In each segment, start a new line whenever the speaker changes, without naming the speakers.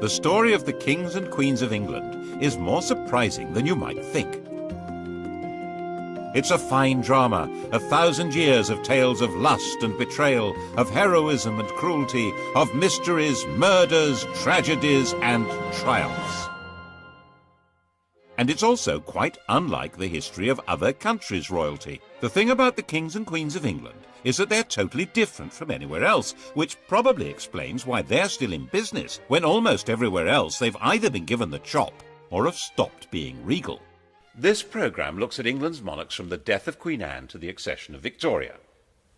The story of the kings and queens of England is more surprising than you might think. It's a fine drama, 1,000 years of tales of lust and betrayal, of heroism and cruelty, of mysteries, murders, tragedies, and triumphs. And it's also quite unlike the history of other countries' royalty. The thing about the kings and queens of England is that they're totally different from anywhere else, which probably explains why they're still in business when almost everywhere else they've either been given the chop or have stopped being regal. This programme looks at England's monarchs from the death of Queen Anne to the accession of Victoria.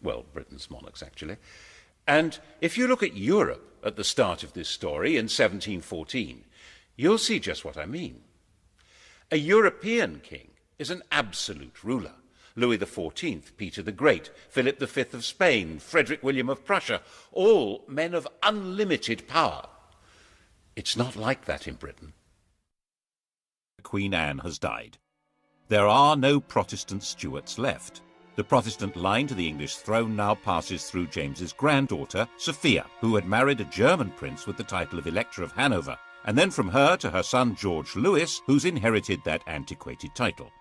Well, Britain's monarchs, actually. And if you look at Europe at the start of this story in 1714, you'll see just what I mean. A European king is an absolute ruler. Louis XIV, Peter the Great, Philip V of Spain, Frederick William of Prussia, all men of unlimited power. It's not like that in Britain. Queen Anne has died. There are no Protestant Stuarts left. The Protestant line to the English throne now passes through James's granddaughter, Sophia, who had married a German prince with the title of Elector of Hanover, and then from her to her son George Louis, who's inherited that antiquated title.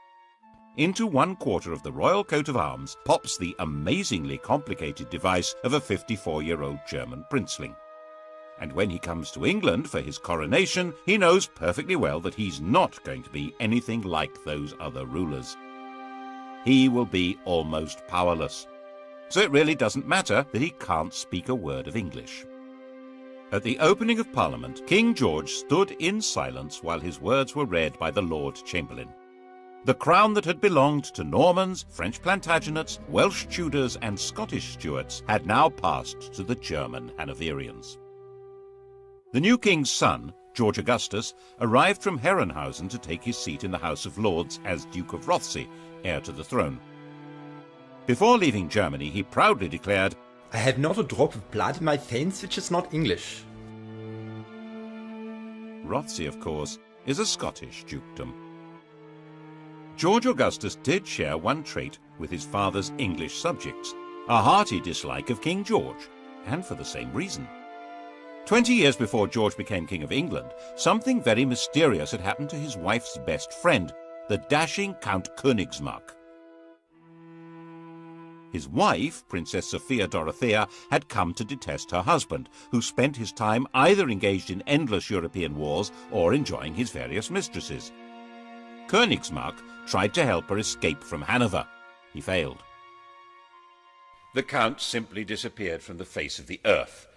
Into one quarter of the royal coat of arms pops the amazingly complicated device of a 54-year-old German princeling. And when he comes to England for his coronation, he knows perfectly well that he's not going to be anything like those other rulers. He will be almost powerless. So it really doesn't matter that he can't speak a word of English. At the opening of Parliament, King George stood in silence while his words were read by the Lord Chamberlain. The crown that had belonged to Normans, French Plantagenets, Welsh Tudors and Scottish Stuarts had now passed to the German Hanoverians. The new king's son, George Augustus, arrived from Herrenhausen to take his seat in the House of Lords as Duke of Rothesay, heir to the throne. Before leaving Germany, he proudly declared,
"I have not a drop of blood in my veins which is not English."
Rothesay, of course, is a Scottish dukedom. George Augustus did share one trait with his father's English subjects, a hearty dislike of King George, and for the same reason. 20 years before George became King of England, something very mysterious had happened to his wife's best friend, the dashing Count Königsmarck. His wife, Princess Sophia Dorothea, had come to detest her husband, who spent his time either engaged in endless European wars or enjoying his various mistresses. Königsmarck tried to help her escape from Hanover. He failed. The Count simply disappeared from the face of the earth.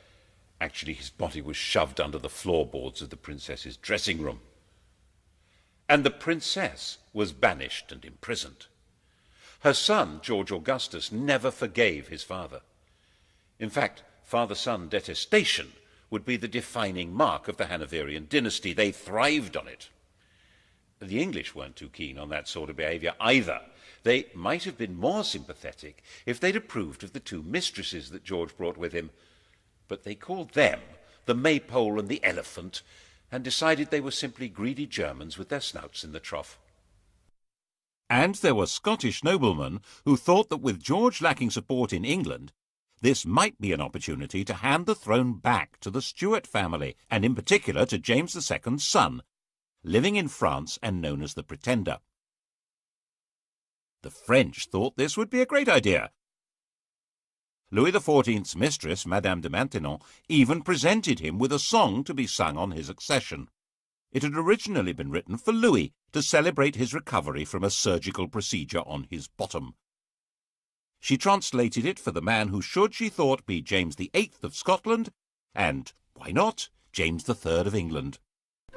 Actually, his body was shoved under the floorboards of the princess's dressing room. And the princess was banished and imprisoned. Her son, George Augustus, never forgave his father. In fact, father-son detestation would be the defining mark of the Hanoverian dynasty. They thrived on it. The English weren't too keen on that sort of behaviour either. They might have been more sympathetic if they'd approved of the two mistresses that George brought with him. But they called them the Maypole and the Elephant and decided they were simply greedy Germans with their snouts in the trough. And there were Scottish noblemen who thought that with George lacking support in England, this might be an opportunity to hand the throne back to the Stuart family, and in particular to James II's son, living in France and known as the Pretender. The French thought this would be a great idea. Louis XIV's mistress, Madame de Maintenon, even presented him with a song to be sung on his accession. It had originally been written for Louis to celebrate his recovery from a surgical procedure on his bottom. She translated it for the man who should, she thought, be James VIII of Scotland, and, why not, James III of England.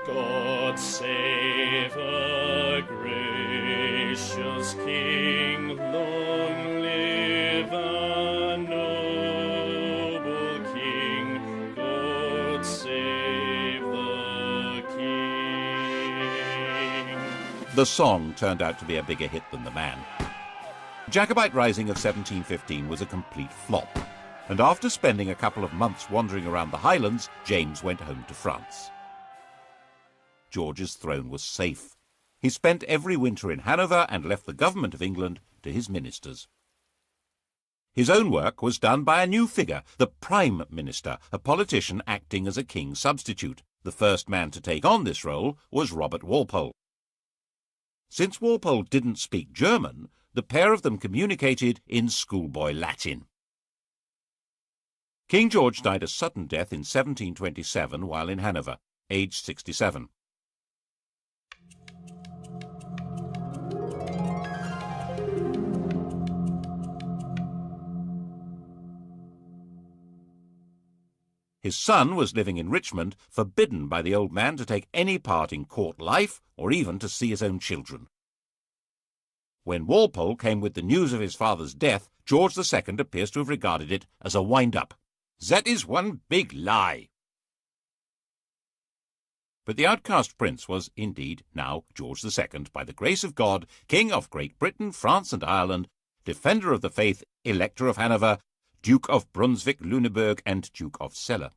God save a gracious King, long live a noble King, God save the King.
The song turned out to be a bigger hit than the man. Jacobite Rising of 1715 was a complete flop, and after spending a couple of months wandering around the Highlands, James went home to France. George's throne was safe. He spent every winter in Hanover and left the government of England to his ministers. His own work was done by a new figure, the Prime Minister, a politician acting as a king's substitute, The first man to take on this role was Robert Walpole. Since Walpole didn't speak German, the pair of them communicated in schoolboy Latin. King George died a sudden death in 1727 while in Hanover, aged 67. His son was living in Richmond, forbidden by the old man to take any part in court life or even to see his own children. When Walpole came with the news of his father's death, George II appears to have regarded it as a wind-up. "That is one big lie." But the outcast prince was indeed now George II, by the grace of God, King of Great Britain, France and Ireland, Defender of the Faith, Elector of Hanover, Duke of Brunswick-Lüneburg and Duke of Celle.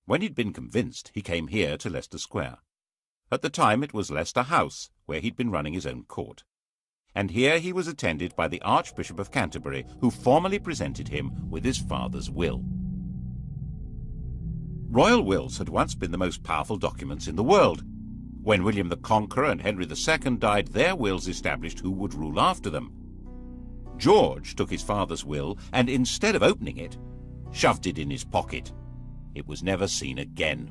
When he'd been convinced, he came here to Leicester Square. At the time it was Leicester House, where he'd been running his own court. And here he was attended by the Archbishop of Canterbury, who formally presented him with his father's will. Royal wills had once been the most powerful documents in the world. When William the Conqueror and Henry II died, their wills established who would rule after them. George took his father's will and, instead of opening it, shoved it in his pocket. It was never seen again,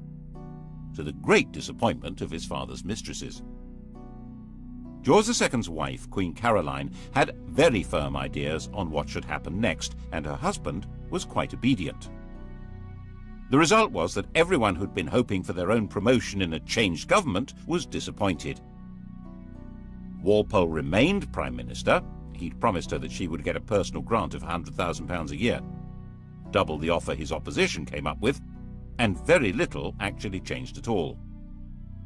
to the great disappointment of his father's mistresses. George II's wife, Queen Caroline, had very firm ideas on what should happen next, and her husband was quite obedient. The result was that everyone who'd been hoping for their own promotion in a changed government was disappointed. Walpole remained Prime Minister. He'd promised her that she would get a personal grant of £100,000 a year, double the offer his opposition came up with, and very little actually changed at all.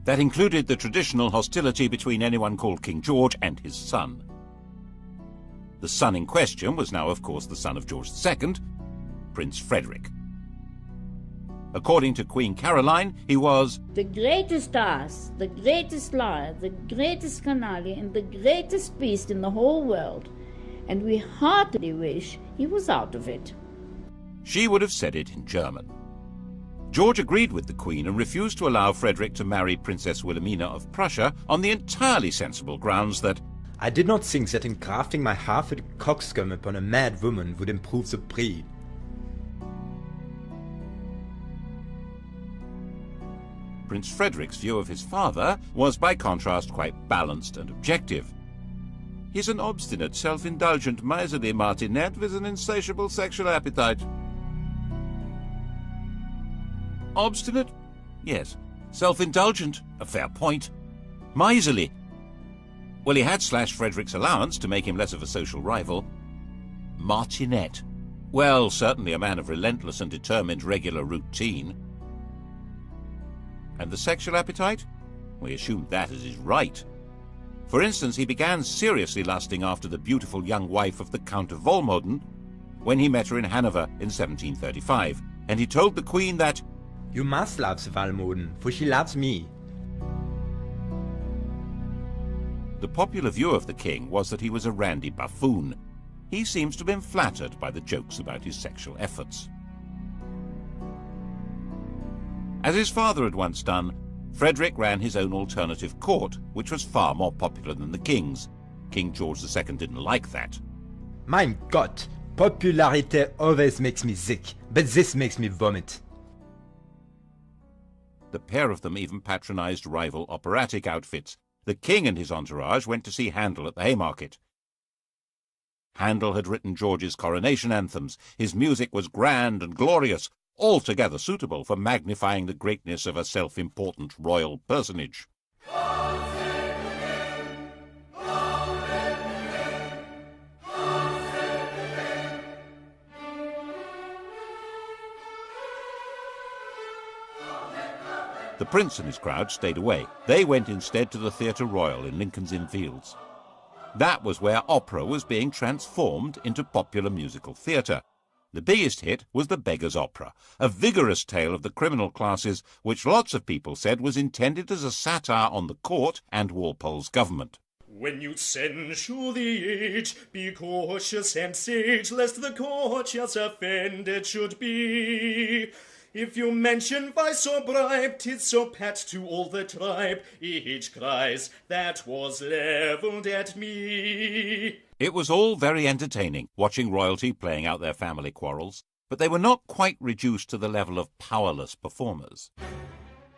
That included the traditional hostility between anyone called King George and his son. The son in question was now, of course, the son of George II, Prince Frederick. According to Queen Caroline, he was
the greatest ass, the greatest liar, the greatest canaille, and the greatest beast in the whole world, and we heartily wish he was out of it.
She would have said it in German. George agreed with the Queen and refused to allow Frederick to marry Princess Wilhelmina of Prussia on the entirely sensible grounds that
I did not think that engrafting my half-witted coxcomb upon a mad woman would improve the breed.
Prince Frederick's view of his father was, by contrast, quite balanced and objective. He's an obstinate, self-indulgent, miserly martinet with an insatiable sexual appetite. Obstinate? Yes. Self-indulgent? A fair point. Miserly? Well, he had slashed Frederick's allowance to make him less of a social rival. Martinet? Well, certainly a man of relentless and determined regular routine. And the sexual appetite? We assumed that as his right. For instance, he began seriously lusting after the beautiful young wife of the Count of Volmoden when he met her in Hanover in 1735, and he told the Queen that
You must love the Volmoden, for she loves me.
The popular view of the king was that he was a randy buffoon. He seems to have been flattered by the jokes about his sexual efforts. As his father had once done, Frederick ran his own alternative court, which was far more popular than the king's. King George II didn't like that.
Mein Gott, popularity always makes me sick, but this makes me vomit.
The pair of them even patronized rival operatic outfits. The king and his entourage went to see Handel at the Haymarket. Handel had written George's coronation anthems. His music was grand and glorious, altogether suitable for magnifying the greatness of a self-important royal personage. The prince and his crowd stayed away. They went instead to the Theatre Royal in Lincoln's Inn Fields. That was where opera was being transformed into popular musical theatre. The biggest hit was The Beggar's Opera, a vigorous tale of the criminal classes, which lots of people said was intended as a satire on the court and Walpole's government.
When you censure the age, be cautious and sage, lest the courtiers offended should be. If you mention vice or bribe, 'tis so pat to all the tribe. Each cries, that was levelled at me.
It was all very entertaining, watching royalty playing out their family quarrels, but they were not quite reduced to the level of powerless performers.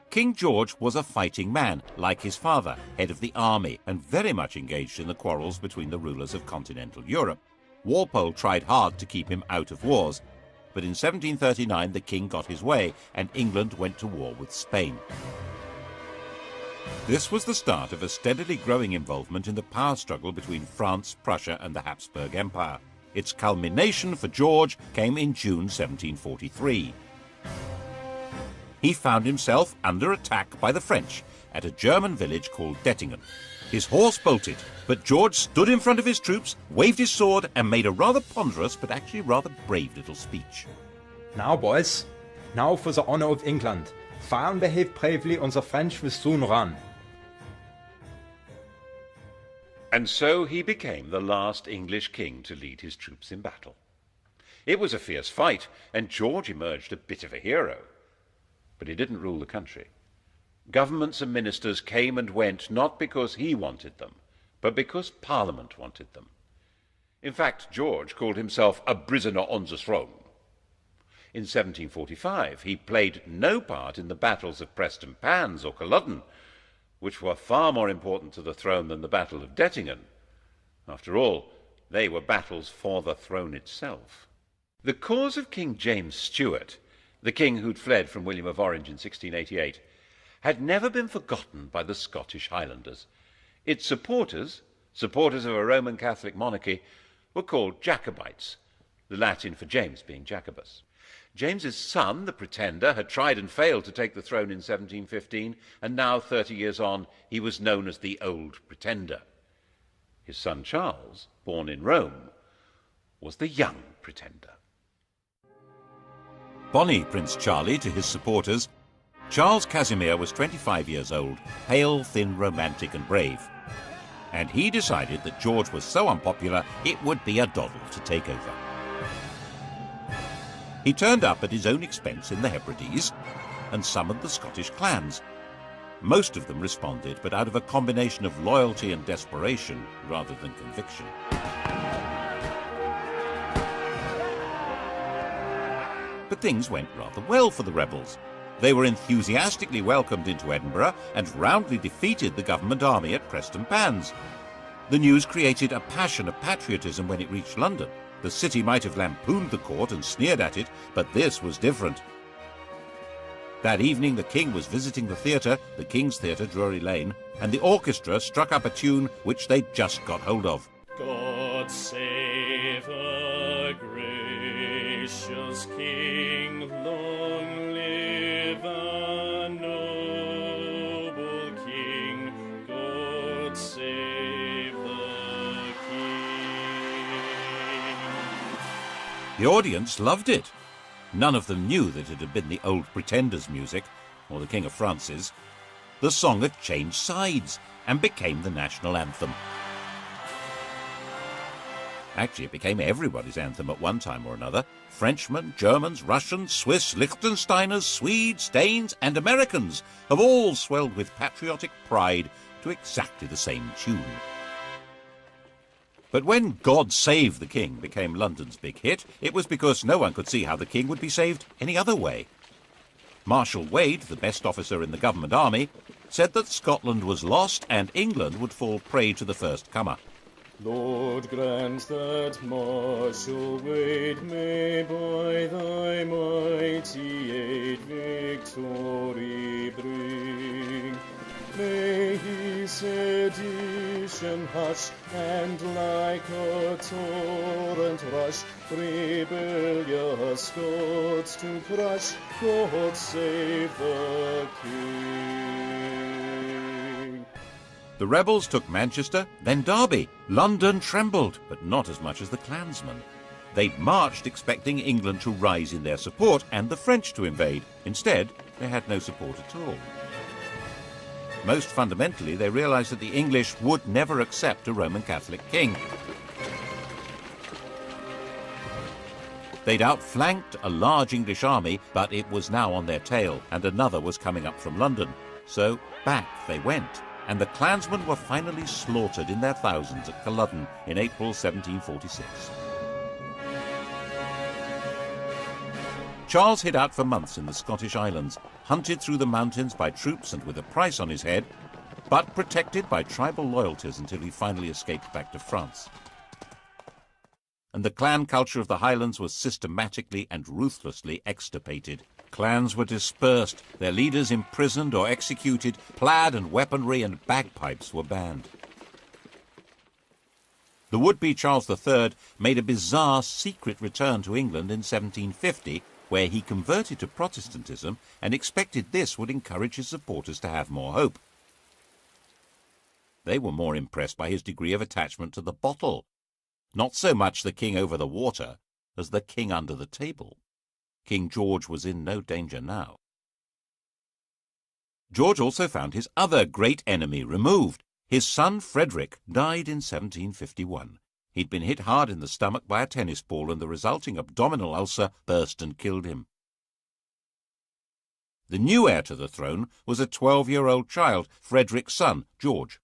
King George was a fighting man, like his father, head of the army, and very much engaged in the quarrels between the rulers of continental Europe. Walpole tried hard to keep him out of wars, but in 1739 the king got his way, and England went to war with Spain. This was the start of a steadily growing involvement in the power struggle between France, Prussia, and the Habsburg Empire. Its culmination for George came in June 1743. He found himself under attack by the French at a German village called Dettingen. His horse bolted, but George stood in front of his troops, waved his sword, and made a rather ponderous but actually rather brave little speech.
Now, boys, now for the honor of England. Fire and behave bravely, or the French will soon run.
And so he became the last English king to lead his troops in battle. It was a fierce fight, and George emerged a bit of a hero. But he didn't rule the country. Governments and ministers came and went not because he wanted them, but because Parliament wanted them. In fact, George called himself a prisoner on the throne. In 1745, he played no part in the battles of Prestonpans or Culloden, which were far more important to the throne than the Battle of Dettingen. After all, they were battles for the throne itself. The cause of King James Stuart, the king who'd fled from William of Orange in 1688, had never been forgotten by the Scottish Highlanders. Its supporters of a Roman Catholic monarchy, were called Jacobites, the Latin for James being Jacobus. James's son, the Pretender, had tried and failed to take the throne in 1715, and now, 30 years on, he was known as the Old Pretender. His son Charles, born in Rome, was the Young Pretender. Bonnie Prince Charlie to his supporters, Charles Casimir was 25 years old, pale, thin, romantic and brave. And he decided that George was so unpopular it would be a doddle to take over. He turned up at his own expense in the Hebrides and summoned the Scottish clans. Most of them responded, but out of a combination of loyalty and desperation rather than conviction. But things went rather well for the rebels. They were enthusiastically welcomed into Edinburgh and roundly defeated the government army at Prestonpans. The news created a passion of patriotism when it reached London. The city might have lampooned the court and sneered at it, but this was different. That evening the king was visiting the theatre, the King's Theatre, Drury Lane, and the orchestra struck up a tune which they'd just got hold of.
God save a gracious king, long live a noble king, God save the king.
The audience loved it. None of them knew that it had been the Old Pretender's music, or the King of France's. The song had changed sides and became the national anthem. Actually, it became everybody's anthem at one time or another. Frenchmen, Germans, Russians, Swiss, Liechtensteiners, Swedes, Danes and Americans have all swelled with patriotic pride to exactly the same tune. But when God Save the King became London's big hit, it was because no one could see how the king would be saved any other way. Marshal Wade, the best officer in the government army, said that Scotland was lost and England would fall prey to the first comer.
Lord, grant that Marshal Wade may by thy mighty aid victory bring. May he sedition hush, and like a torrent rush, rebellious Scots to crush. God save the King.
The rebels took Manchester, then Derby. London trembled, but not as much as the clansmen. They'd marched expecting England to rise in their support and the French to invade. Instead, they had no support at all. Most fundamentally, they realized that the English would never accept a Roman Catholic king. They'd outflanked a large English army, but it was now on their tail, and another was coming up from London. So back they went, and the clansmen were finally slaughtered in their thousands at Culloden in April 1746. Charles hid out for months in the Scottish Islands, hunted through the mountains by troops and with a price on his head, but protected by tribal loyalties until he finally escaped back to France. And the clan culture of the Highlands was systematically and ruthlessly extirpated. Clans were dispersed, their leaders imprisoned or executed, plaid and weaponry and bagpipes were banned. The would-be Charles III made a bizarre secret return to England in 1750, where he converted to Protestantism and expected this would encourage his supporters to have more hope. They were more impressed by his degree of attachment to the bottle, not so much the king over the water as the king under the table. King George was in no danger now. George also found his other great enemy removed. His son Frederick died in 1751. He'd been hit hard in the stomach by a tennis ball, and the resulting abdominal ulcer burst and killed him. The new heir to the throne was a 12-year-old child, Frederick's son, George.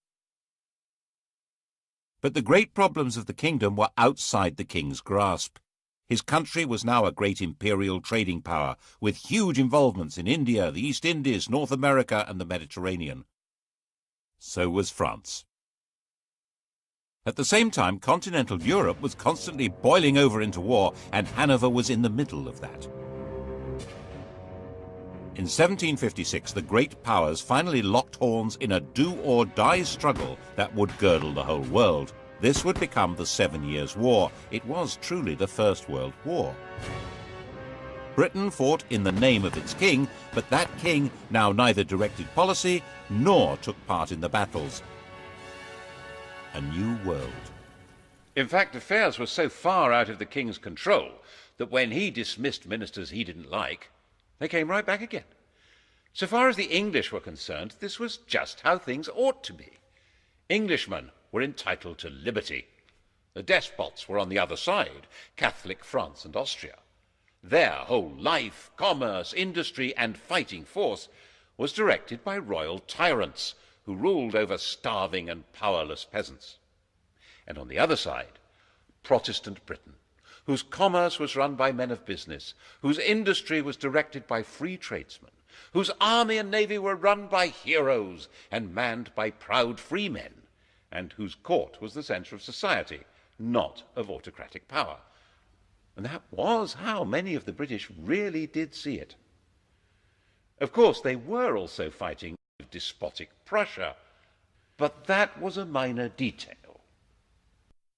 But the great problems of the kingdom were outside the king's grasp. His country was now a great imperial trading power, with huge involvements in India, the East Indies, North America, and the Mediterranean. So was France. At the same time, continental Europe was constantly boiling over into war, and Hanover was in the middle of that. In 1756, the great powers finally locked horns in a do-or-die struggle that would girdle the whole world. This would become the 7 Years' War. It was truly the First World War. Britain fought in the name of its king, but that king now neither directed policy nor took part in the battles. A new world.
In fact, affairs were so far out of the king's control that when he dismissed ministers he didn't like, they came right back again. So far as the English were concerned, this was just how things ought to be. Englishmen were entitled to liberty. The despots were on the other side, Catholic France and Austria. Their whole life, commerce, industry, and fighting force was directed by royal tyrants who ruled over starving and powerless peasants. And on the other side, Protestant Britain, whose commerce was run by men of business, whose industry was directed by free tradesmen, whose army and navy were run by heroes and manned by proud free men, and whose court was the centre of society, not of autocratic power. And that was how many of the British really did see it. Of course, they were also fighting despotic Prussia, but that was a minor detail.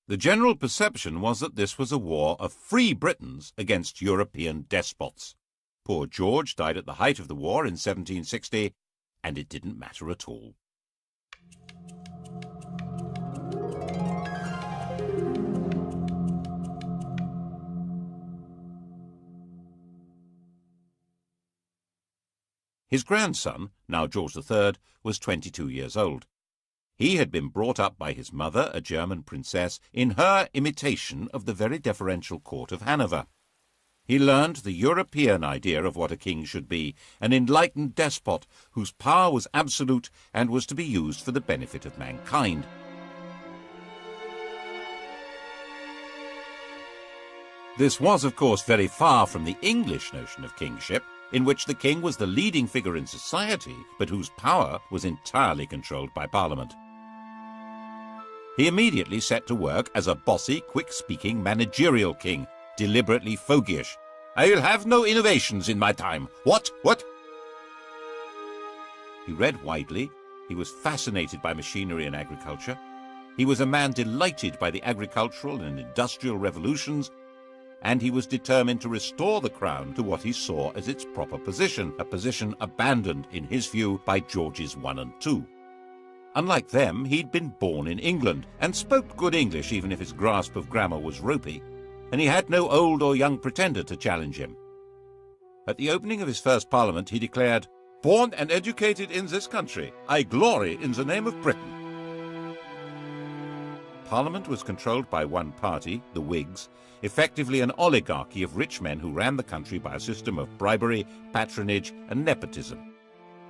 The general perception was that this was a war of free Britons against European despots. Poor George died at the height of the war in 1760, and it didn't matter at all. His grandson, now George III, was 22 years old. He had been brought up by his mother, a German princess, in her imitation of the very deferential court of Hanover. He learned the European idea of what a king should be, an enlightened despot whose power was absolute and was to be used for the benefit of mankind. This was, of course, very far from the English notion of kingship, in which the king was the leading figure in society, but whose power was entirely controlled by Parliament. He immediately set to work as a bossy, quick-speaking, managerial king, deliberately fogyish. "I'll have no innovations in my time. What? He read widely. He was fascinated by machinery and agriculture. He was a man delighted by the agricultural and industrial revolutions, and he was determined to restore the crown to what he saw as its proper position, a position abandoned, in his view, by Georges I and II. Unlike them, he'd been born in England and spoke good English, even if his grasp of grammar was ropey, and he had no old or young pretender to challenge him. At the opening of his first parliament, he declared, "Born and educated in this country, I glory in the name of Britain." Parliament was controlled by one party, the Whigs, effectively an oligarchy of rich men who ran the country by a system of bribery, patronage, and nepotism.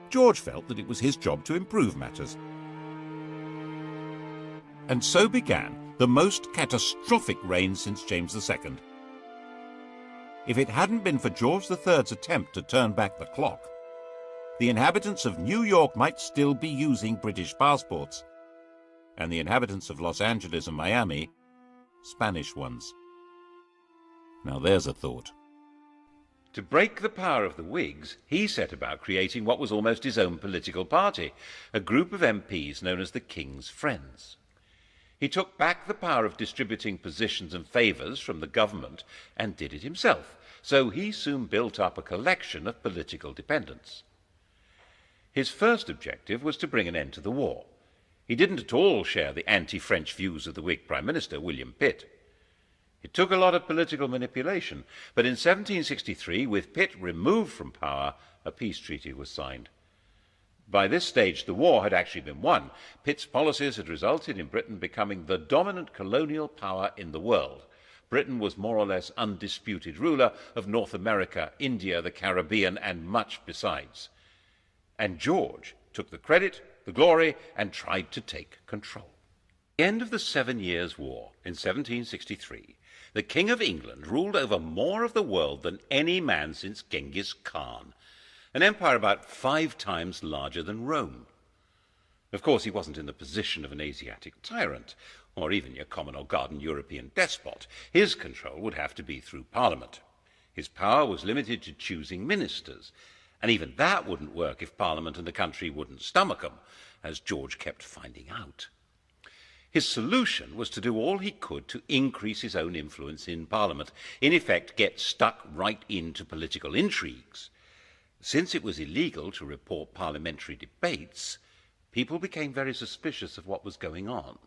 George felt that it was his job to improve matters. And so began the most catastrophic reign since James II. If it hadn't been for George III's attempt to turn back the clock, the inhabitants of New York might still be using British passports, and the inhabitants of Los Angeles and Miami, Spanish ones. Now there's a thought.
To break the power of the Whigs, he set about creating what was almost his own political party, a group of MPs known as the King's Friends. He took back the power of distributing positions and favours from the government and did it himself, so he soon built up a collection of political dependents. His first objective was to bring an end to the war. He didn't at all share the anti-French views of the Whig Prime Minister, William Pitt. It took a lot of political manipulation, but in 1763, with Pitt removed from power, a peace treaty was signed. By this stage, the war had actually been won. Pitt's policies had resulted in Britain becoming the dominant colonial power in the world. Britain was more or less undisputed ruler of North America, India, the Caribbean, and much besides. And George took the credit, the glory, and tried to take control. At the end of the 7 Years' War in 1763, the King of England ruled over more of the world than any man since Genghis Khan, an empire about 5 times larger than Rome. Of course, he wasn't in the position of an Asiatic tyrant, or even your common or garden European despot. His control would have to be through Parliament. His power was limited to choosing ministers, and even that wouldn't work if Parliament and the country wouldn't stomach them, as George kept finding out. His solution was to do all he could to increase his own influence in Parliament, in effect get stuck right into political intrigues. Since it was illegal to report parliamentary debates, people became very suspicious of what was going on.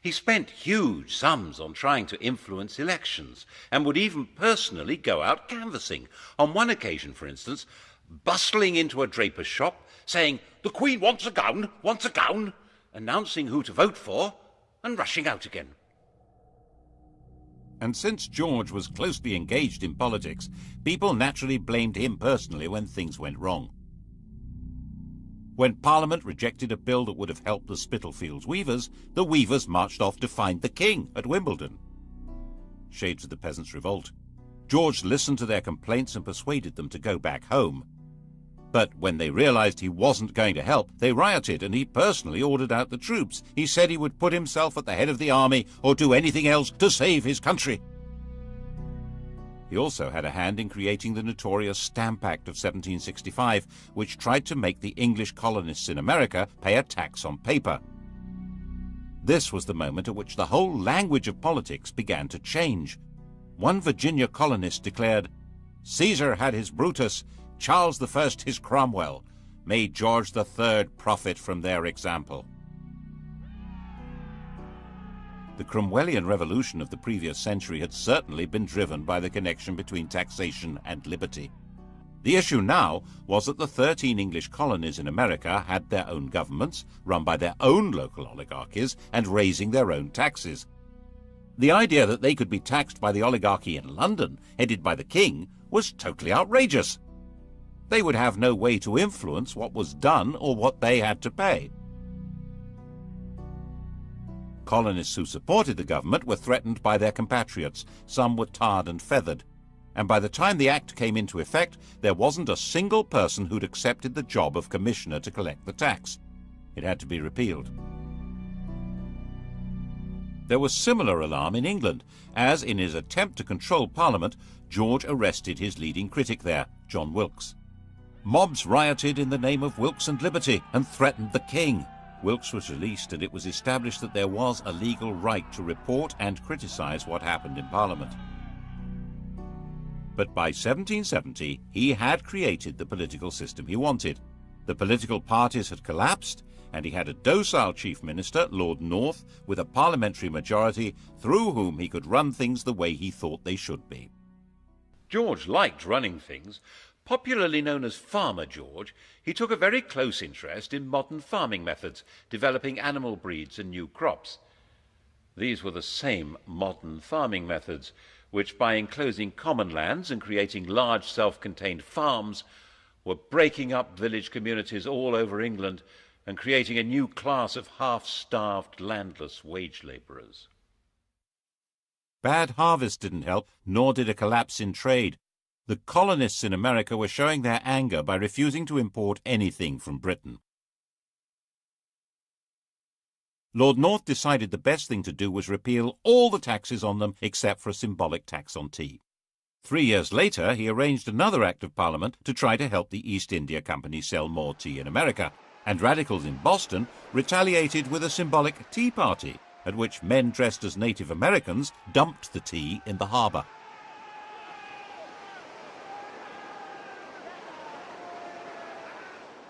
He spent huge sums on trying to influence elections, and would even personally go out canvassing. On one occasion, for instance, bustling into a draper's shop, saying, "The Queen wants a gown, wants a gown," announcing who to vote for, and rushing out again.
And since George was closely engaged in politics, people naturally blamed him personally when things went wrong. When Parliament rejected a bill that would have helped the Spitalfields weavers, the weavers marched off to find the king at Wimbledon. Shades of the Peasants' Revolt. George listened to their complaints and persuaded them to go back home. But when they realized he wasn't going to help, they rioted, and he personally ordered out the troops. He said he would put himself at the head of the army or do anything else to save his country. He also had a hand in creating the notorious Stamp Act of 1765, which tried to make the English colonists in America pay a tax on paper. This was the moment at which the whole language of politics began to change. One Virginia colonist declared, "Caesar had his Brutus, Charles I his Cromwell. May George III profit from their example." The Cromwellian revolution of the previous century had certainly been driven by the connection between taxation and liberty. The issue now was that the 13 English colonies in America had their own governments, run by their own local oligarchies, and raising their own taxes. The idea that they could be taxed by the oligarchy in London, headed by the king, was totally outrageous. They would have no way to influence what was done or what they had to pay. Colonists who supported the government were threatened by their compatriots. Some were tarred and feathered. And by the time the act came into effect, there wasn't a single person who'd accepted the job of commissioner to collect the tax. It had to be repealed. There was similar alarm in England, as in his attempt to control Parliament, George arrested his leading critic there, John Wilkes. Mobs rioted in the name of Wilkes and liberty and threatened the king. Wilkes was released, and it was established that there was a legal right to report and criticize what happened in Parliament. But by 1770, he had created the political system he wanted. The political parties had collapsed, and he had a docile chief minister, Lord North, with a parliamentary majority through whom he could run things the way he thought they should be.
George liked running things. Popularly known as Farmer George, he took a very close interest in modern farming methods, developing animal breeds and new crops. These were the same modern farming methods, which by enclosing common lands and creating large self-contained farms were breaking up village communities all over England and creating a new class of half-starved, landless wage labourers.
Bad harvest didn't help, nor did a collapse in trade. The colonists in America were showing their anger by refusing to import anything from Britain. Lord North decided the best thing to do was repeal all the taxes on them except for a symbolic tax on tea. 3 years later, he arranged another Act of Parliament to try to help the East India Company sell more tea in America, and radicals in Boston retaliated with a symbolic tea party, at which men dressed as Native Americans dumped the tea in the harbour.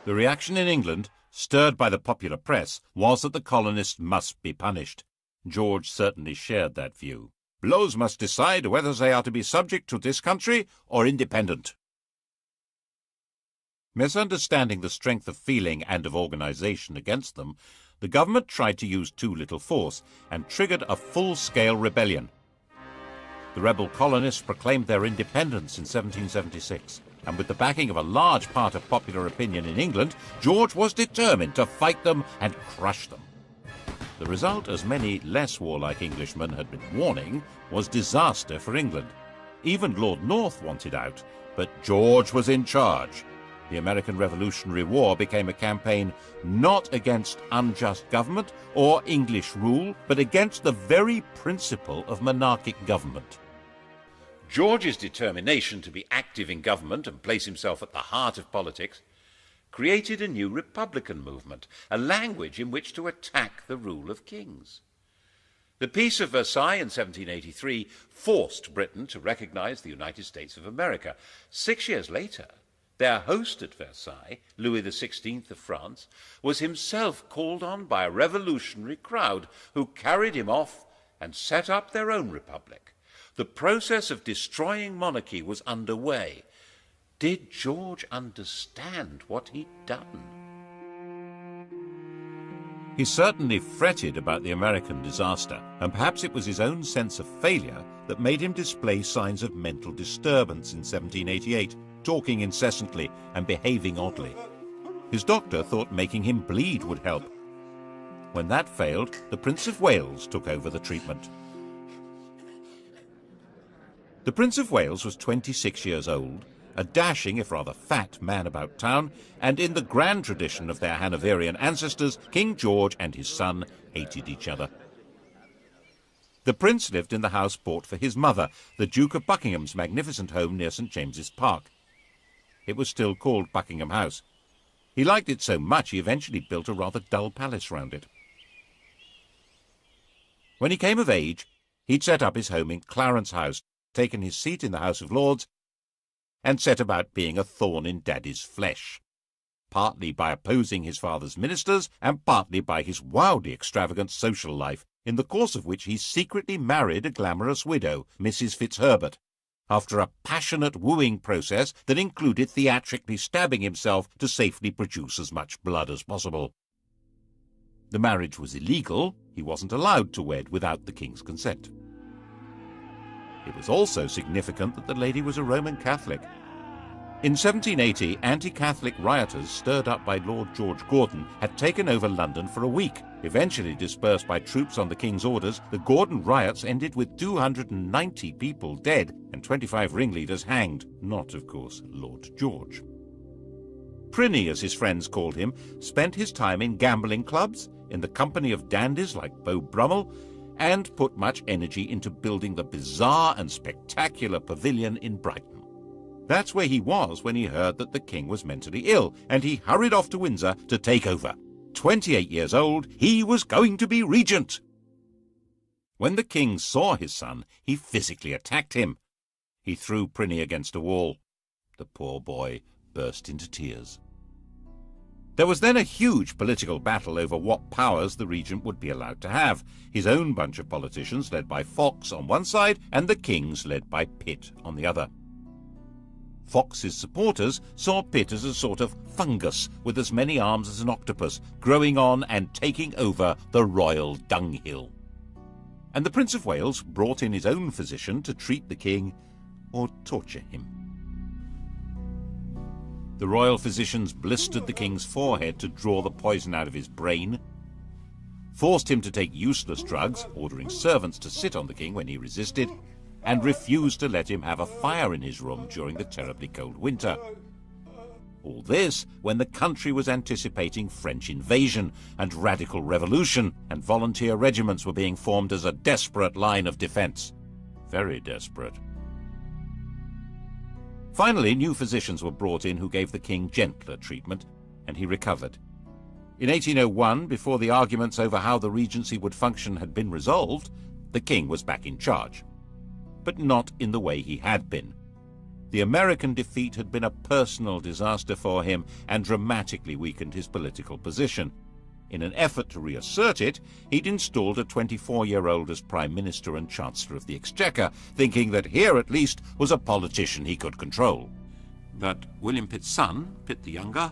The reaction in England, stirred by the popular press, was that the colonists must be punished. George certainly shared that view. Blows must decide whether they are to be subject to this country or independent. Misunderstanding the strength of feeling and of organisation against them, the government tried to use too little force and triggered a full-scale rebellion. The rebel colonists proclaimed their independence in 1776, and with the backing of a large part of popular opinion in England, George was determined to fight them and crush them. The result, as many less warlike Englishmen had been warning, was disaster for England. Even Lord North wanted out, but George was in charge. The American Revolutionary War became a campaign not against unjust government or English rule, but against the very principle of monarchic government.
George's determination to be active in government and place himself at the heart of politics created a new republican movement, a language in which to attack the rule of kings. The Peace of Versailles in 1783 forced Britain to recognise the United States of America. 6 years later, their host at Versailles, Louis XVI of France, was himself called on by a revolutionary crowd who carried him off and set up their own republic. The process of destroying monarchy was underway. Did George understand what he'd done?
He certainly fretted about the American disaster, and perhaps it was his own sense of failure that made him display signs of mental disturbance in 1788, talking incessantly and behaving oddly. His doctor thought making him bleed would help. When that failed, the Prince of Wales took over the treatment. The Prince of Wales was 26 years old, a dashing, if rather fat, man about town, and in the grand tradition of their Hanoverian ancestors, King George and his son hated each other. The prince lived in the house bought for his mother, the Duke of Buckingham's magnificent home near St. James's Park. It was still called Buckingham House. He liked it so much he eventually built a rather dull palace round it. When he came of age, he'd set up his home in Clarence House, taken his seat in the House of Lords, and set about being a thorn in Daddy's flesh, partly by opposing his father's ministers and partly by his wildly extravagant social life, in the course of which he secretly married a glamorous widow, Mrs. Fitzherbert, after a passionate wooing process that included theatrically stabbing himself to safely produce as much blood as possible. The marriage was illegal. He wasn't allowed to wed without the king's consent. It was also significant that the lady was a Roman Catholic. In 1780, anti-Catholic rioters stirred up by Lord George Gordon had taken over London for a week. Eventually dispersed by troops on the king's orders, the Gordon riots ended with 290 people dead and 25 ringleaders hanged, not, of course, Lord George. Prinny, as his friends called him, spent his time in gambling clubs, in the company of dandies like Beau Brummel, and put much energy into building the bizarre and spectacular pavilion in Brighton. That's where he was when he heard that the king was mentally ill, and he hurried off to Windsor to take over. 28 years old, he was going to be regent. When the king saw his son, he physically attacked him. He threw Prinny against a wall. The poor boy burst into tears. There was then a huge political battle over what powers the regent would be allowed to have. His own bunch of politicians led by Fox on one side and the king's led by Pitt on the other. Fox's supporters saw Pitt as a sort of fungus with as many arms as an octopus, growing on and taking over the royal dunghill. and the Prince of Wales brought in his own physician to treat the king or torture him. The royal physicians blistered the king's forehead to draw the poison out of his brain, forced him to take useless drugs, ordering servants to sit on the king when he resisted, and refused to let him have a fire in his room during the terribly cold winter. All this when the country was anticipating French invasion and radical revolution, and volunteer regiments were being formed as a desperate line of defense. Very desperate. Finally, new physicians were brought in who gave the king gentler treatment, and he recovered. In 1801, before the arguments over how the regency would function had been resolved, the king was back in charge. But not in the way he had been. The American defeat had been a personal disaster for him and dramatically weakened his political position. In an effort to reassert it, he'd installed a 24-year-old as Prime Minister and Chancellor of the Exchequer, thinking that here at least was a politician he could control. But William Pitt's son, Pitt the Younger,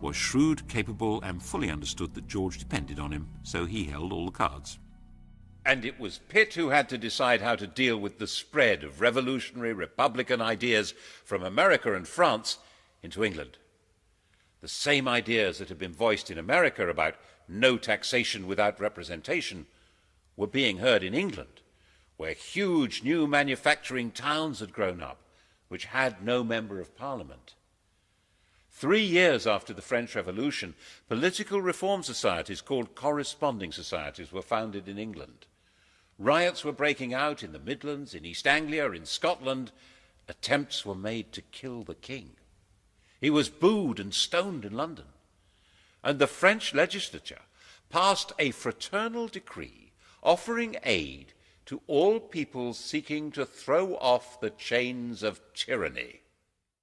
was shrewd, capable, and fully understood that George depended on him, so he held all the cards.
And it was Pitt who had to decide how to deal with the spread of revolutionary republican ideas from America and France into England. The same ideas that had been voiced in America about no taxation without representation were being heard in England, where huge new manufacturing towns had grown up, which had no member of Parliament. 3 years after the French Revolution, political reform societies called corresponding societies were founded in England. Riots were breaking out in the Midlands, in East Anglia, in Scotland. Attempts were made to kill the king. He was booed and stoned in London. And the French legislature passed a fraternal decree offering aid to all peoples seeking to throw off the chains of tyranny.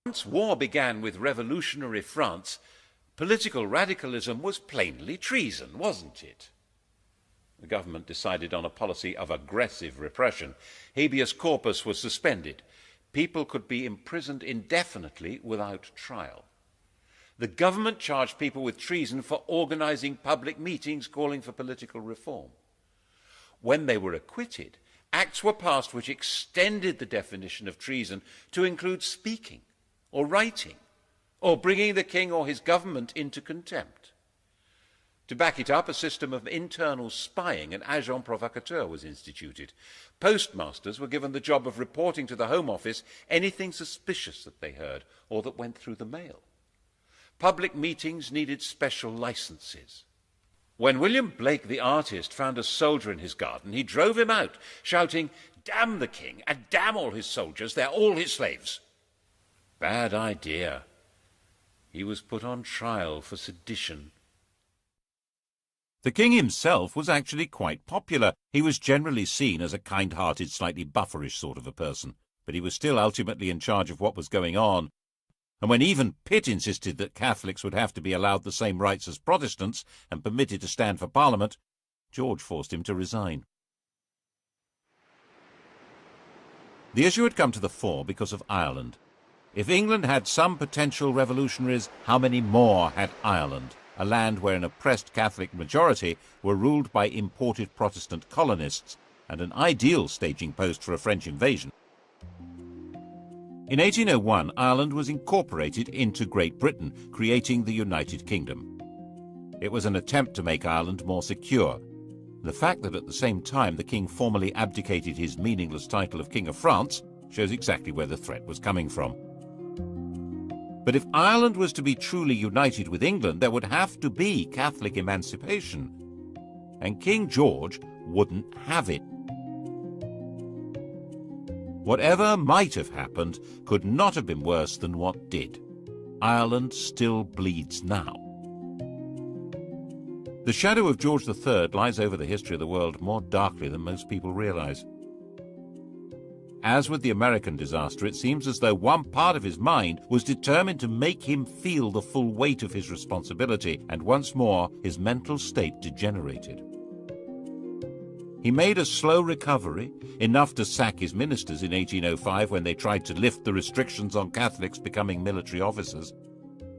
Once war began with revolutionary France, political radicalism was plainly treason, wasn't it? The government decided on a policy of aggressive repression. Habeas corpus was suspended. People could be imprisoned indefinitely without trial. The government charged people with treason for organizing public meetings calling for political reform. When they were acquitted, acts were passed which extended the definition of treason to include speaking or writing or bringing the king or his government into contempt. To back it up, a system of internal spying, an agent provocateur, was instituted. Postmasters were given the job of reporting to the Home Office anything suspicious that they heard or that went through the mail. Public meetings needed special licenses. When William Blake the artist found a soldier in his garden, he drove him out, shouting, "Damn the king and damn all his soldiers, they're all his slaves." Bad idea. He was put on trial for sedition.
The king himself was actually quite popular. He was generally seen as a kind-hearted, slightly bufferish sort of a person, but he was still ultimately in charge of what was going on. And when even Pitt insisted that Catholics would have to be allowed the same rights as Protestants and permitted to stand for Parliament, George forced him to resign. The issue had come to the fore because of Ireland. If England had some potential revolutionaries, how many more had Ireland? A land where an oppressed Catholic majority were ruled by imported Protestant colonists, and an ideal staging post for a French invasion. In 1801, Ireland was incorporated into Great Britain, creating the United Kingdom. It was an attempt to make Ireland more secure. The fact that at the same time the king formally abdicated his meaningless title of King of France shows exactly where the threat was coming from. But if Ireland was to be truly united with England, there would have to be Catholic emancipation. And King George wouldn't have it. Whatever might have happened could not have been worse than what did. Ireland still bleeds now. The shadow of George III lies over the history of the world more darkly than most people realize. As with the American disaster, it seems as though one part of his mind was determined to make him feel the full weight of his responsibility, and once more his mental state degenerated. He made a slow recovery, enough to sack his ministers in 1805 when they tried to lift the restrictions on Catholics becoming military officers.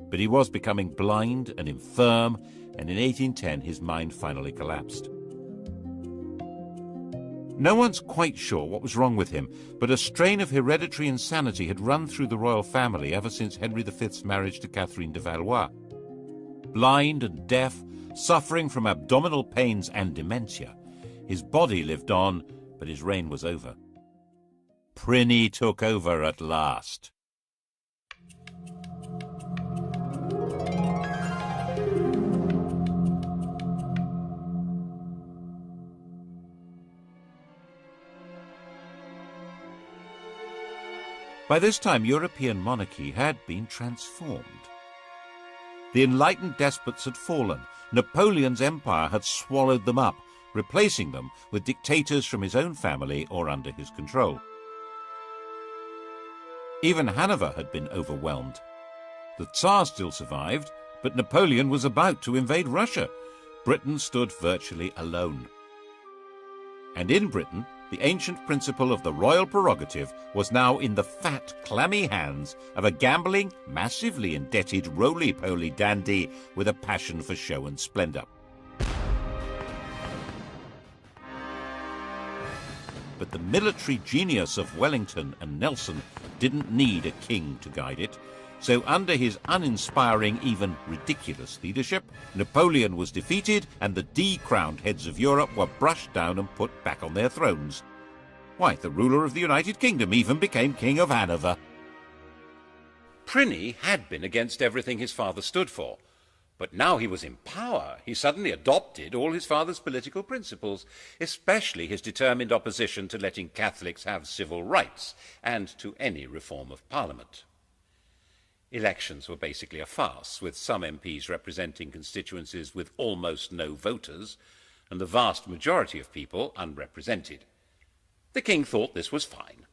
But he was becoming blind and infirm, and in 1810 his mind finally collapsed. No one's quite sure what was wrong with him, but a strain of hereditary insanity had run through the royal family ever since Henry V's marriage to Catherine de Valois. Blind and deaf, suffering from abdominal pains and dementia, his body lived on, but his reign was over. Pliny took over at last. By this time, European monarchy had been transformed. The enlightened despots had fallen. Napoleon's empire had swallowed them up, replacing them with dictators from his own family or under his control. Even Hanover had been overwhelmed. The Tsar still survived, but Napoleon was about to invade Russia. Britain stood virtually alone. And in Britain, the ancient principle of the royal prerogative was now in the fat, clammy hands of a gambling, massively indebted, roly-poly dandy with a passion for show and splendour. But the military genius of Wellington and Nelson didn't need a king to guide it. So under his uninspiring, even ridiculous leadership, Napoleon was defeated and the decrowned heads of Europe were brushed down and put back on their thrones. Why, the ruler of the United Kingdom even became King of Hanover.
Pliny had been against everything his father stood for, but now he was in power. He suddenly adopted all his father's political principles, especially his determined opposition to letting Catholics have civil rights and to any reform of Parliament. Elections were basically a farce, with some MPs representing constituencies with almost no voters, and the vast majority of people unrepresented. The king thought this was fine.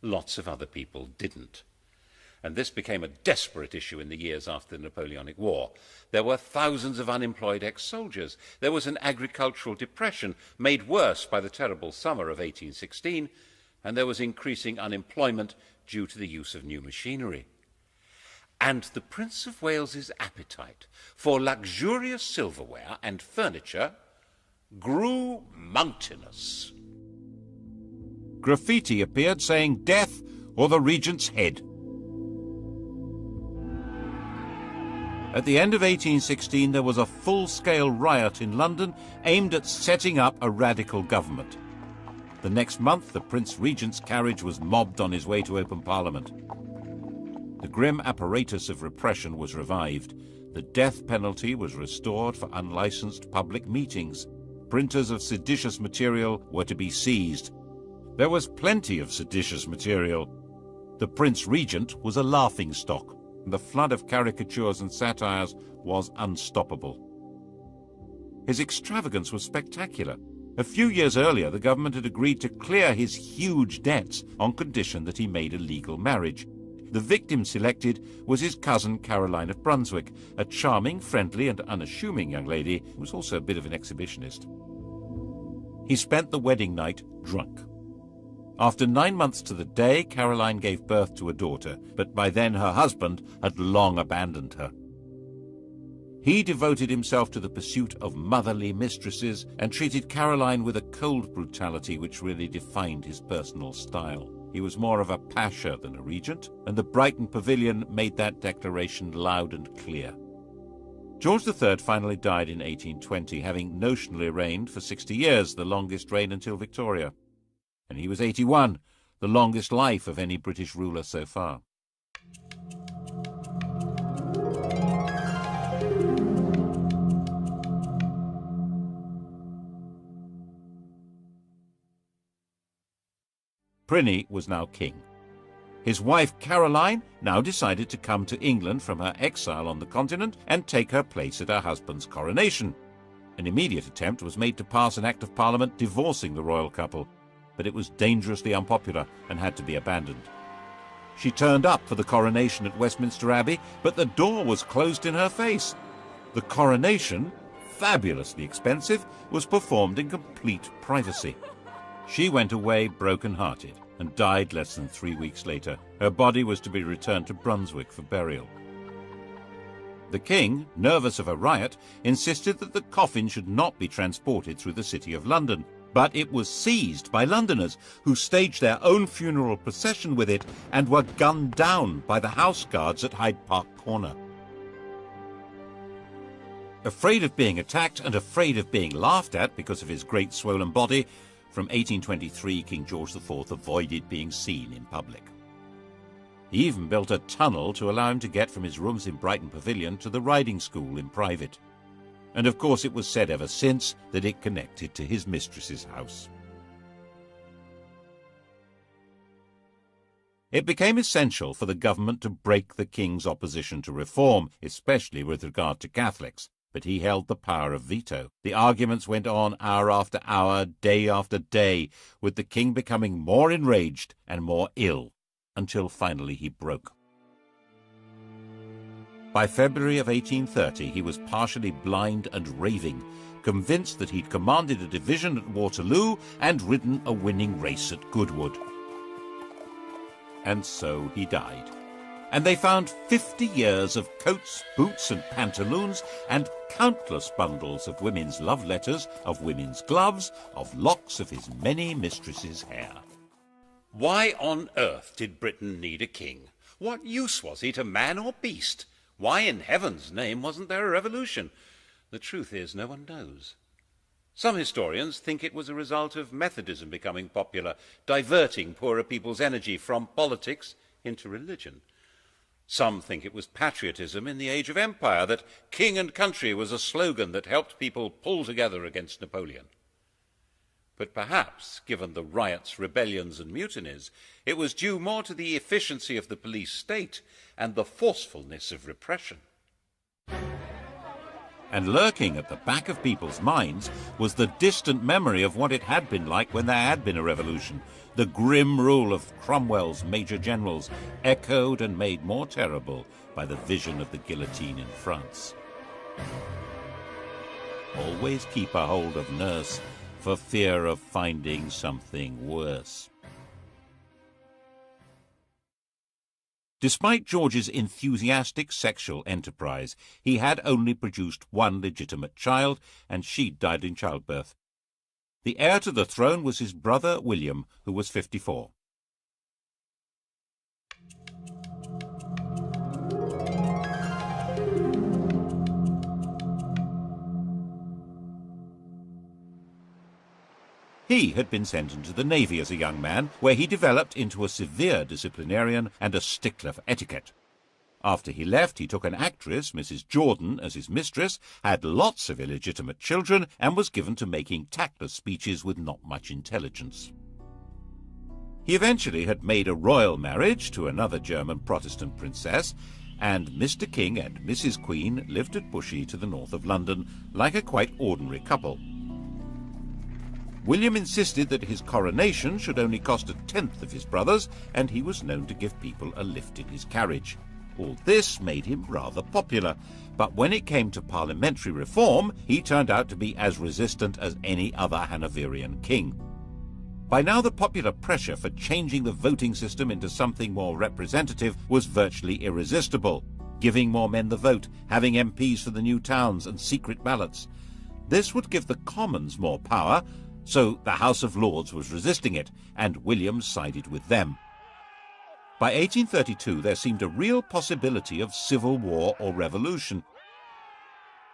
Lots of other people didn't. And this became a desperate issue in the years after the Napoleonic War. There were thousands of unemployed ex-soldiers. There was an agricultural depression made worse by the terrible summer of 1816, and there was increasing unemployment due to the use of new machinery. And the Prince of Wales's appetite for luxurious silverware and furniture grew mountainous.
Graffiti appeared saying "Death or the Regent's head." At the end of 1816, there was a full-scale riot in London aimed at setting up a radical government. The next month, the Prince Regent's carriage was mobbed on his way to open Parliament. The grim apparatus of repression was revived. The death penalty was restored for unlicensed public meetings. Printers of seditious material were to be seized. There was plenty of seditious material. The Prince Regent was a laughingstock. The flood of caricatures and satires was unstoppable. His extravagance was spectacular. A few years earlier, the government had agreed to clear his huge debts on condition that he made a legal marriage. The victim selected was his cousin Caroline of Brunswick, a charming, friendly and unassuming young lady who was also a bit of an exhibitionist. He spent the wedding night drunk. After 9 months to the day, Caroline gave birth to a daughter, but by then her husband had long abandoned her. He devoted himself to the pursuit of motherly mistresses and treated Caroline with a cold brutality which really defined his personal style. He was more of a pasha than a regent, and the Brighton Pavilion made that declaration loud and clear. George III finally died in 1820, having notionally reigned for 60 years, the longest reign until Victoria. And he was 81, the longest life of any British ruler so far. Pliny was now king. His wife Caroline now decided to come to England from her exile on the continent and take her place at her husband's coronation. An immediate attempt was made to pass an Act of Parliament divorcing the royal couple, but it was dangerously unpopular and had to be abandoned. She turned up for the coronation at Westminster Abbey, but the door was closed in her face. The coronation, fabulously expensive, was performed in complete privacy. She went away broken-hearted and died less than 3 weeks later. Her body was to be returned to Brunswick for burial. The king, nervous of a riot, insisted that the coffin should not be transported through the city of London. But it was seized by Londoners, who staged their own funeral procession with it and were gunned down by the house guards at Hyde Park Corner. Afraid of being attacked and afraid of being laughed at because of his great swollen body, from 1823 King George IV avoided being seen in public. He even built a tunnel to allow him to get from his rooms in Brighton Pavilion to the riding school in private. And of course it was said ever since that it connected to his mistress's house. It became essential for the government to break the king's opposition to reform, especially with regard to Catholics, but he held the power of veto. The arguments went on hour after hour, day after day, with the king becoming more enraged and more ill, until finally he broke. By February of 1830, he was partially blind and raving, convinced that he'd commanded a division at Waterloo and ridden a winning race at Goodwood. And so he died. And they found 50 years of coats, boots and pantaloons, and countless bundles of women's love letters, of women's gloves, of locks of his many mistresses' hair.
Why on earth did Britain need a king? What use was he to man or beast? Why in heaven's name wasn't there a revolution? The truth is, no one knows. Some historians think it was a result of Methodism becoming popular, diverting poorer people's energy from politics into religion. Some think it was patriotism in the age of empire, that king and country was a slogan that helped people pull together against Napoleon. But perhaps, given the riots, rebellions and mutinies, it was due more to the efficiency of the police state and the forcefulness of repression.
And lurking at the back of people's minds was the distant memory of what it had been like when there had been a revolution, the grim rule of Cromwell's major generals, echoed and made more terrible by the vision of the guillotine in France. Always keep a hold of nurse, for fear of finding something worse. Despite George's enthusiastic sexual enterprise, he had only produced one legitimate child, and she died in childbirth. The heir to the throne was his brother William, who was 54. He had been sent into the Navy as a young man, where he developed into a severe disciplinarian and a stickler for etiquette. After he left, he took an actress, Mrs. Jordan, as his mistress, had lots of illegitimate children, and was given to making tactless speeches with not much intelligence. He eventually had made a royal marriage to another German Protestant princess, and Mr. King and Mrs. Queen lived at Bushey to the north of London, like a quite ordinary couple. William insisted that his coronation should only cost a tenth of his brother's, and he was known to give people a lift in his carriage. All this made him rather popular, but when it came to parliamentary reform, he turned out to be as resistant as any other Hanoverian king. By now the popular pressure for changing the voting system into something more representative was virtually irresistible, giving more men the vote, having MPs for the new towns and secret ballots. This would give the Commons more power, so the House of Lords was resisting it, and William sided with them. By 1832 there seemed a real possibility of civil war or revolution.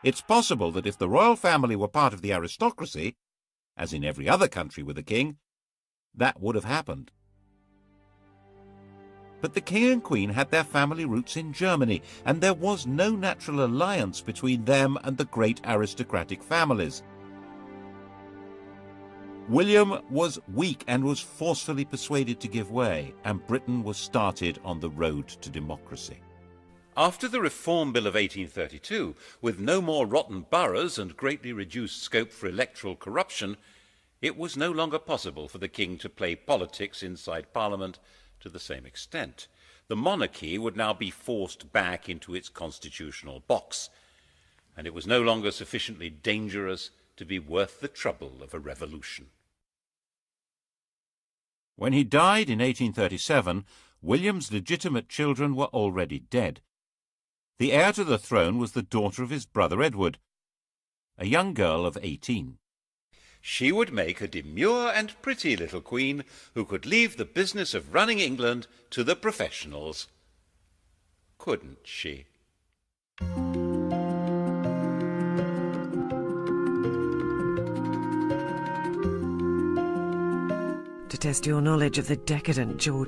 It's possible that if the royal family were part of the aristocracy, as in every other country with a king, that would have happened. But the king and queen had their family roots in Germany, and there was no natural alliance between them and the great aristocratic families. William was weak and was forcefully persuaded to give way, and Britain was started on the road to democracy.
After the Reform Bill of 1832, with no more rotten boroughs and greatly reduced scope for electoral corruption, it was no longer possible for the king to play politics inside Parliament to the same extent. The monarchy would now be forced back into its constitutional box, and it was no longer sufficiently dangerous to be worth the trouble of a revolution.
When he died in 1837, William's legitimate children were already dead. The heir to the throne was the daughter of his brother Edward, a young girl of 18.
she would make a demure and pretty little queen who could leave the business of running England to the professionals. Couldn't she?
To test your knowledge of the decadent George